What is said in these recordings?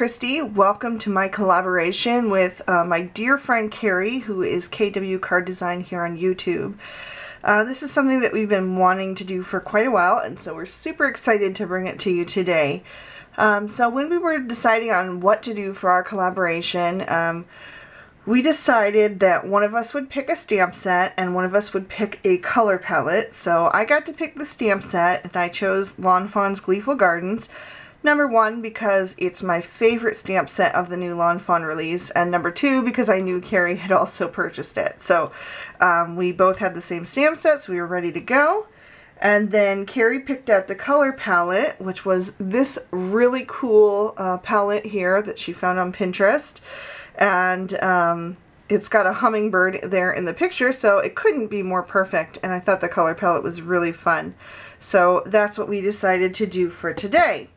Christy. Welcome to my collaboration with my dear friend Carrie, who is KWCardDesign here on YouTube. This is something that we've been wanting to do for quite a while, and so we're super excited to bring it to you today. So when we were deciding on what to do for our collaboration, we decided that one of us would pick a stamp set and one of us would pick a color palette. So I got to pick the stamp set, and I chose Lawn Fawn's Gleeful Gardens. Number one, because it's my favorite stamp set of the new Lawn Fawn release, and number two, because I knew Carrie had also purchased it. So we both had the same stamp set, so we were ready to go. And then Carrie picked out the color palette, which was this really cool palette here that she found on Pinterest. And it's got a hummingbird there in the picture, so it couldn't be more perfect, and I thought the color palette was really fun. So that's what we decided to do for today.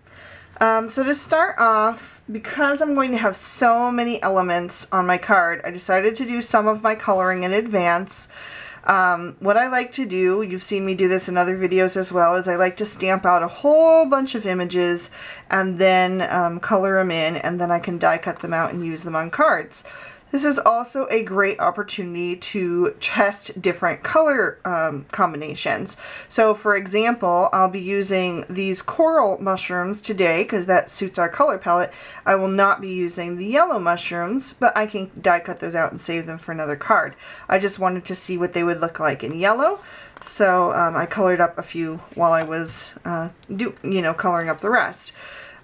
So to start off, because I'm going to have so many elements on my card, I decided to do some of my coloring in advance. What I like to do, you've seen me do this in other videos as well, is I like to stamp out a whole bunch of images and then color them in, and then I can die cut them out and use them on cards. This is also a great opportunity to test different color combinations. So for example, I'll be using these coral mushrooms today because that suits our color palette. I will not be using the yellow mushrooms, but I can die cut those out and save them for another card. I just wanted to see what they would look like in yellow. So I colored up a few while I was coloring up the rest.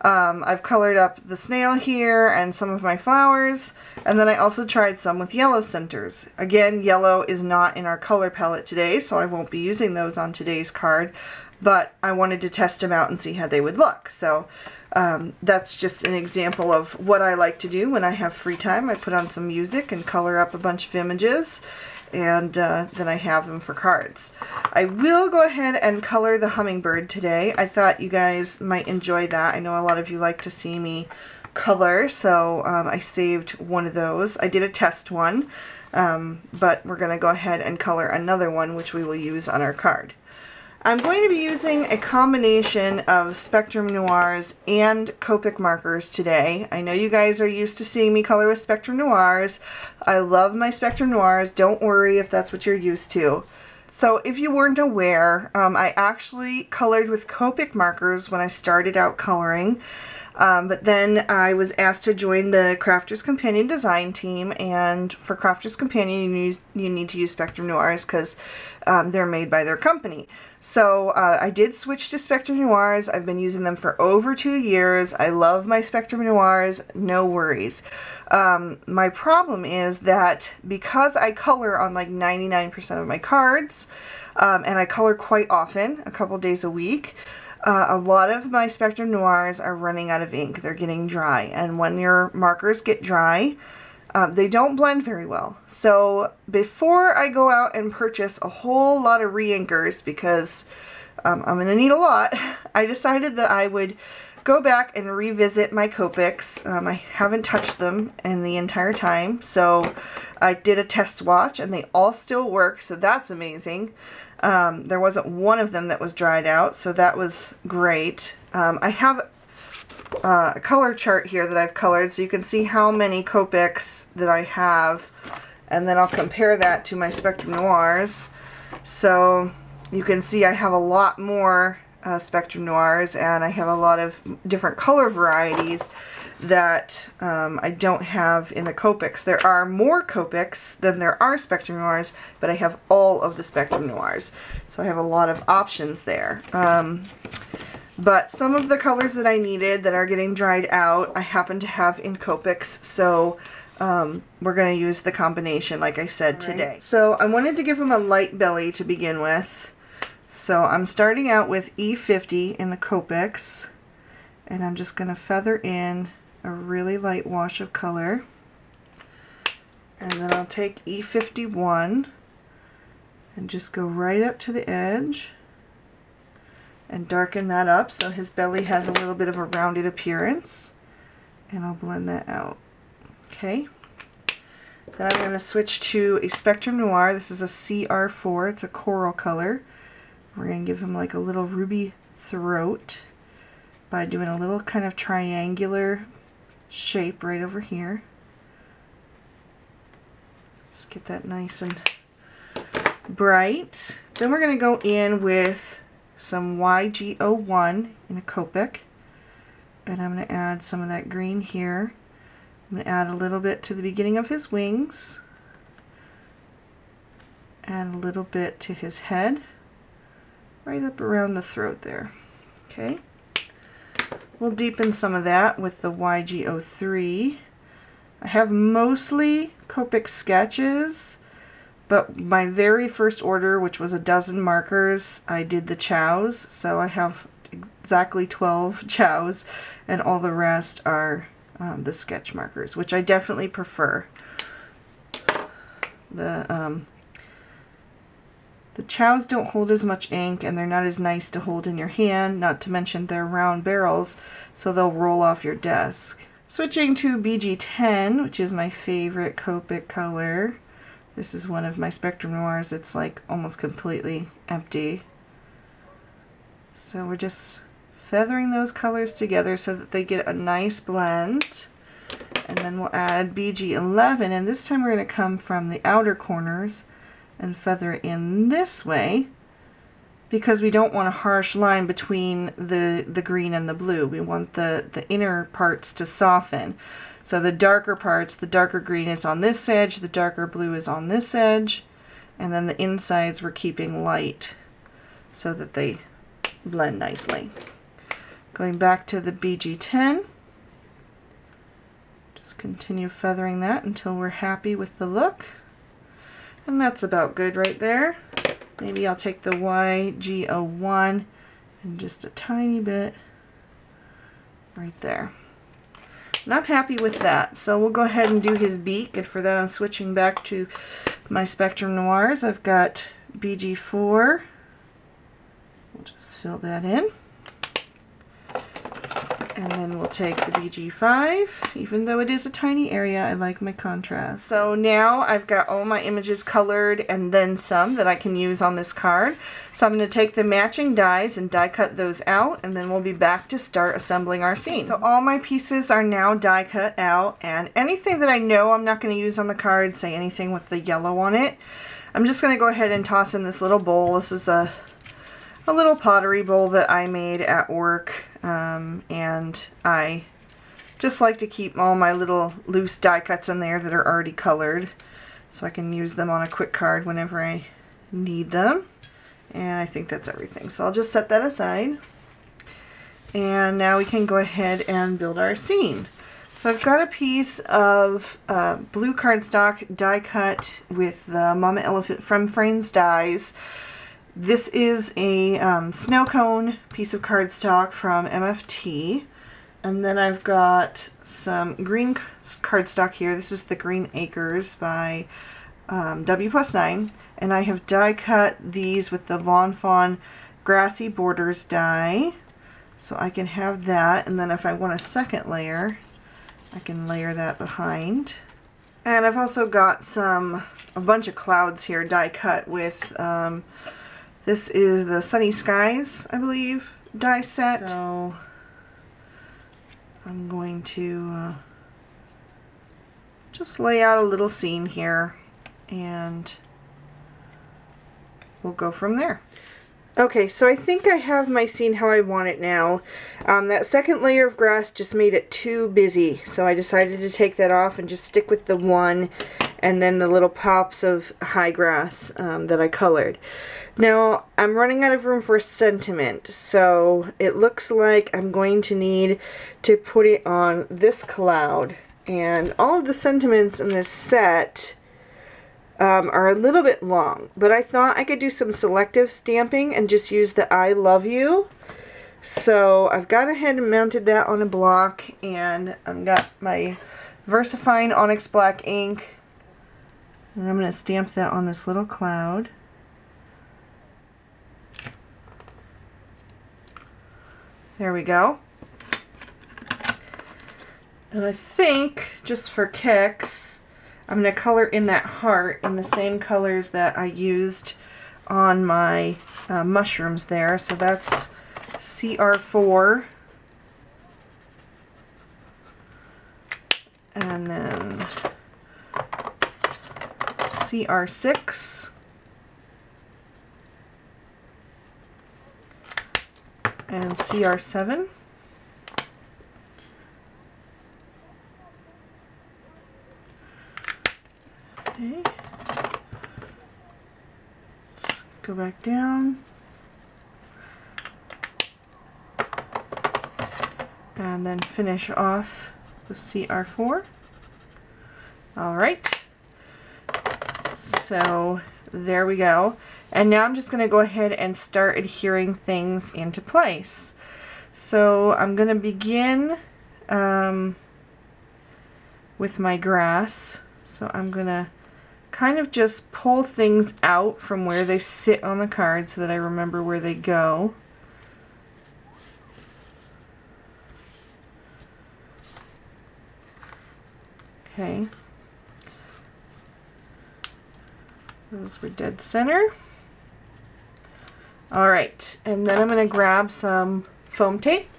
I've colored up the snail here and some of my flowers, and then I also tried some with yellow centers. Again, yellow is not in our color palette today, so I won't be using those on today's card, but I wanted to test them out and see how they would look. So that's just an example of what I like to do when I have free time. I put on some music and color up a bunch of images, and then I have them for cards. I will go ahead and color the hummingbird today. I thought you guys might enjoy that. I know a lot of you like to see me color, so I saved one of those. I did a test one, but we're going to go ahead and color another one, which we will use on our card. I'm going to be using a combination of Spectrum Noirs and Copic markers today. I know you guys are used to seeing me color with Spectrum Noirs. I love my Spectrum Noirs. Don't worry if that's what you're used to. So if you weren't aware, I actually colored with Copic markers when I started out coloring. But then I was asked to join the Crafters Companion design team, and for Crafters Companion you need to use Spectrum Noirs because they're made by their company. So I did switch to Spectrum Noirs. I've been using them for over 2 years. I love my Spectrum Noirs, no worries. My problem is that because I color on like 99% of my cards, and I color quite often, a couple days a week, a lot of my Spectrum Noirs are running out of ink. They're getting dry, and when your markers get dry, they don't blend very well. So before I go out and purchase a whole lot of re-inkers, because I'm going to need a lot, I decided that I would go back and revisit my Copics. I haven't touched them in the entire time, so I did a test swatch and they all still work, so that's amazing. There wasn't one of them that was dried out, so that was great. I have a color chart here that I've colored, so you can see how many Copics that I have, and then I'll compare that to my Spectrum Noirs. So you can see I have a lot more Spectrum Noirs, and I have a lot of different color varieties that I don't have in the Copics. There are more Copics than there are Spectrum Noirs, but I have all of the Spectrum Noirs, so I have a lot of options there. But some of the colors that I needed that are getting dried out, I happen to have in Copics, so we're going to use the combination like I said today. So I wanted to give them a light belly to begin with. So I'm starting out with E50 in the Copics, and I'm just going to feather in a really light wash of color. And then I'll take E51 and just go right up to the edge and darken that up so his belly has a little bit of a rounded appearance, and I'll blend that out. Okay. Then I'm going to switch to a Spectrum Noir. This is a CR4. It's a coral color. We're going to give him like a little ruby throat by doing a little kind of triangular shape right over here. Just get that nice and bright. Then we're going to go in with some YG01 in a Copic, and I'm going to add some of that green here. I'm going to add a little bit to the beginning of his wings, and a little bit to his head, right up around the throat there. Okay. We'll deepen some of that with the YG03. I have mostly Copic sketches, but my very first order, which was a dozen markers, I did the chows, so I have exactly 12 chows, and all the rest are the sketch markers, which I definitely prefer. The chows don't hold as much ink, and they're not as nice to hold in your hand, not to mention they're round barrels, so they'll roll off your desk. Switching to BG10, which is my favorite Copic color. This is one of my Spectrum Noirs. It's like almost completely empty. So we're just feathering those colors together so that they get a nice blend. And then we'll add BG11, and this time we're going to come from the outer corners and feather it in this way, because we don't want a harsh line between the green and the blue. We want the inner parts to soften. So the darker parts, the darker green is on this edge, the darker blue is on this edge, and then the insides we're keeping light so that they blend nicely. Going back to the BG10, just continue feathering that until we're happy with the look. And that's about good right there. Maybe I'll take the YG01 and just a tiny bit right there. And I'm happy with that. So we'll go ahead and do his beak, and for that I'm switching back to my Spectrum Noirs. I've got BG4. We'll just fill that in. And then we'll take the BG5. Even though it is a tiny area, I like my contrast. So now I've got all my images colored and then some that I can use on this card. So I'm going to take the matching dies and die cut those out, and then we'll be back to start assembling our scene. So all my pieces are now die cut out, and anything that I know I'm not going to use on the card, say anything with the yellow on it, I'm just going to go ahead and toss in this little bowl. This is a little pottery bowl that I made at work. And I just like to keep all my little loose die cuts in there that are already colored, so I can use them on a quick card whenever I need them. And I think that's everything, so I'll just set that aside. And now we can go ahead and build our scene. So I've got a piece of blue cardstock die cut with the Mama Elephant from Frames dies. This is a snow cone piece of cardstock from MFT, and then I've got some green cardstock here. This is the Green Acres by W+9, and I have die cut these with the Lawn Fawn Grassy Borders die, so I can have that, and then if I want a second layer, I can layer that behind. And I've also got a bunch of clouds here die cut with this is the Sunny Skies, I believe, die set. So I'm going to just lay out a little scene here, and we'll go from there. Okay, so I think I have my scene how I want it now. That second layer of grass just made it too busy, so I decided to take that off and just stick with the one and then the little pops of high grass that I colored. Now, I'm running out of room for a sentiment, so it looks like I'm going to need to put it on this cloud. And all of the sentiments in this set are a little bit long, but I thought I could do some selective stamping and just use the I love you. So I've gone ahead and mounted that on a block, and I've got my VersaFine Onyx Black ink, and I'm going to stamp that on this little cloud. There we go. And I think, just for kicks, I'm going to color in that heart in the same colors that I used on my mushrooms there. So that's CR4. CR6. And CR7. Okay. Just go back down. And then finish off the CR4. Alright. So there we go. And now I'm just going to go ahead and start adhering things into place. So I'm going to begin with my grass. So I'm going to kind of just pull things out from where they sit on the card so that I remember where they go. Okay. Those were dead center. Alright, and then I'm going to grab some foam tape.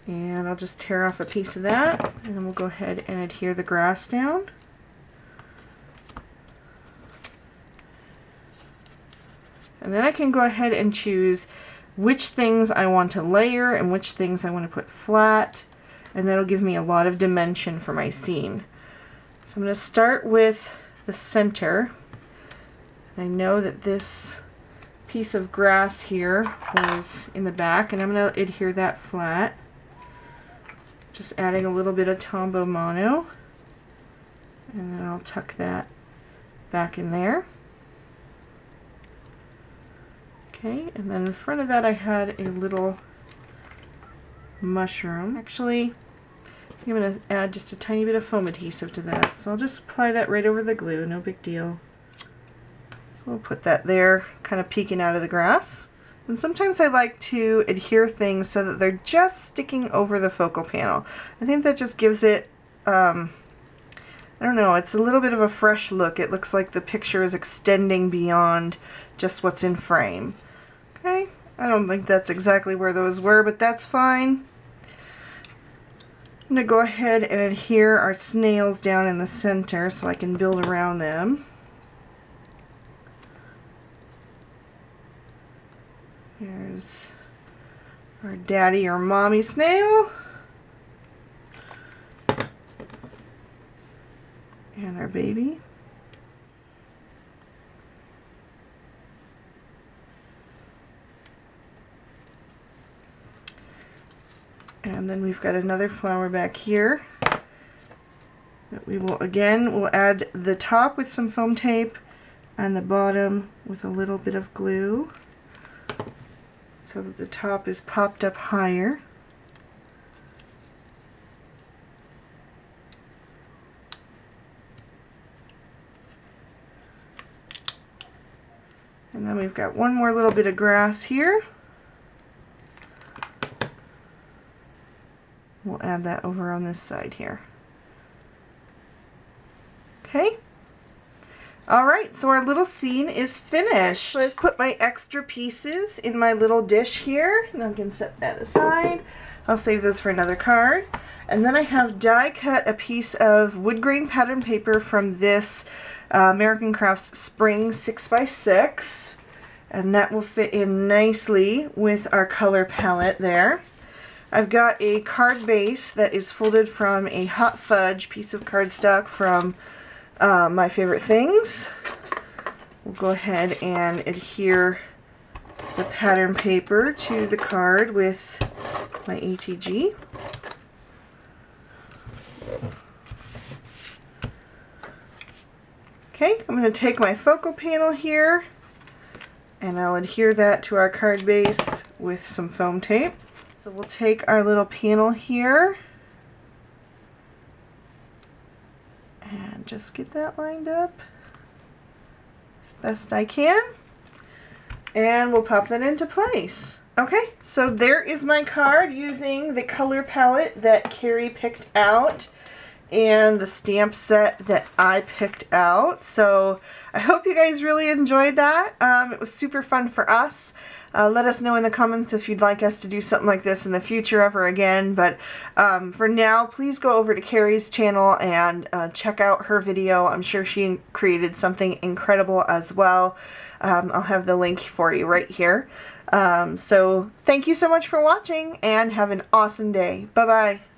And I'll just tear off a piece of that. And then we'll go ahead and adhere the grass down. And then I can go ahead and choose which things I want to layer and which things I want to put flat. And that'll give me a lot of dimension for my scene. So I'm going to start with the center. I know that this piece of grass here was in the back, and I'm going to adhere that flat. Just adding a little bit of Tombow Mono. And then I'll tuck that back in there. Okay, and then in front of that I had a little mushroom. Actually, I'm going to add just a tiny bit of foam adhesive to that. So I'll just apply that right over the glue, no big deal. So we'll put that there, kind of peeking out of the grass. And sometimes I like to adhere things so that they're just sticking over the focal panel. I think that just gives it, I don't know, it's a little bit of a fresh look. It looks like the picture is extending beyond just what's in frame. Okay, I don't think that's exactly where those were, but that's fine. I'm going to go ahead and adhere our snails down in the center so I can build around them. Here's our daddy or mommy snail. And our baby. And then we've got another flower back here that we will, again, we'll add the top with some foam tape and the bottom with a little bit of glue so that the top is popped up higher. And then we've got one more little bit of grass here. We'll add that over on this side here. Okay. Alright, so our little scene is finished. So I've put my extra pieces in my little dish here. And I can set that aside. I'll save those for another card. And then I have die cut a piece of wood grain pattern paper from this American Crafts Spring 6x6. And that will fit in nicely with our color palette there. I've got a card base that is folded from a Hot Fudge piece of cardstock from My Favorite Things. We'll go ahead and adhere the pattern paper to the card with my ATG. Okay, I'm going to take my focal panel here and I'll adhere that to our card base with some foam tape. So we'll take our little panel here and just get that lined up as best I can. And we'll pop that into place. Okay, so there is my card using the color palette that Carrie picked out. and the stamp set that I picked out. So I hope you guys really enjoyed that. It was super fun for us. Let us know in the comments if you'd like us to do something like this in the future ever again. But for now, please go over to Carrie's channel and check out her video. I'm sure she created something incredible as well. I'll have the link for you right here. So thank you so much for watching and have an awesome day. Bye-bye.